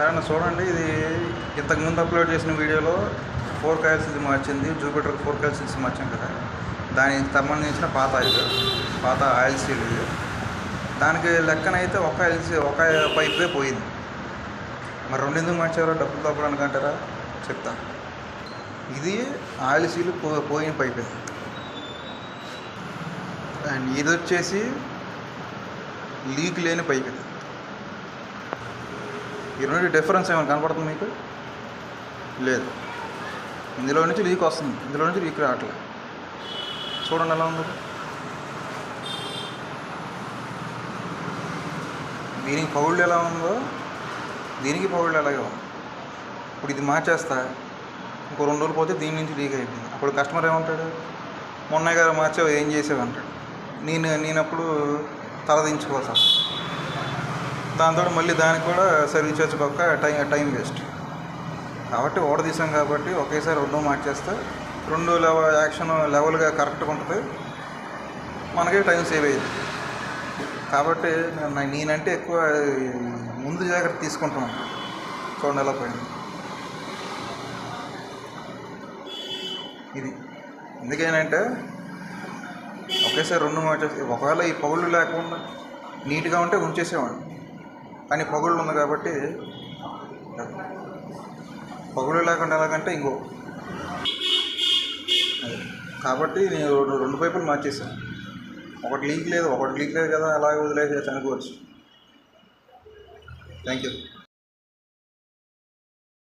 సరే చూడండి, ఇది ఇంతకుముందు అప్లోడ్ చేసిన వీడియోలో 4 కాయిల్స్ ఇది మార్చింది. జూపిటర్ 4 కాయిల్స్ ఇది మార్చాం కదా, దానికి సంబంధించిన పాత ఆయిల్ సీల్ ఇది. దానికి లెక్కనైతే ఒక పైపే పోయింది. మరి రెండు ఎందుకు మార్చారో డబ్బులు తప్పడానికి అంటారా? చెప్తా. ఇది ఆయిల్ సీల్ పోయిన పైపే, అండ్ ఇది వచ్చేసి లీక్ లేని పైప్. ఈ రెండు డిఫరెన్స్ ఏమైనా కనపడుతుంది మీకు? లేదు. ఇందులో నుంచి లీక్ వస్తుంది, ఇందులో నుంచి లీక్ రావట్లేదు. చూడండి ఎలా ఉందో. దీనికి పౌళ్ళు ఎలా ఉందో దీనికి పౌళ్ళు అలాగే ఉంది. ఇప్పుడు ఇది మార్చేస్తా, ఇంకో 2 రోజులు పోతే దీని నుంచి లీక్ అయిపోయింది. అప్పుడు కస్టమర్ ఏమంటాడు? మొన్న గారు మార్చావు, ఏం చేసావు అంటాడు. నేనప్పుడు తలదించుకోవాల్సి వస్తుంది. దాంతో మళ్ళీ దానికి కూడా సర్వీస్ చేసుకోక టైం వేస్ట్. కాబట్టి ఓడ తీసాం కాబట్టి ఒకేసారి 2 మార్చేస్తే 2 యాక్షన్ లెవెల్గా కరెక్ట్గా ఉంటుంది, మనకే టైం సేవ్ అయ్యింది. కాబట్టి నేనంటే ఎక్కువ ముందు జాగ్రత్త తీసుకుంటాను. చూడండి ఎలా పోయింది. ఇది ఎందుకేనంటే ఒకేసారి 2 మార్చేసి, ఒకవేళ ఈ పగుళ్ళు లేకుండా నీట్గా ఉంటే ఉంచేసేవాడిని. కానీ పగుళ్ళు ఉంది కాబట్టి, పగుళ్ళు లేకుండా ఎలాగంటే ఇంకో కాబట్టి నేను 2 పైపులు మార్చేసాను. ఒకటి లీక్ లేదు కదా, అలాగే వదిలేసి చనిపోవచ్చు. Thank you.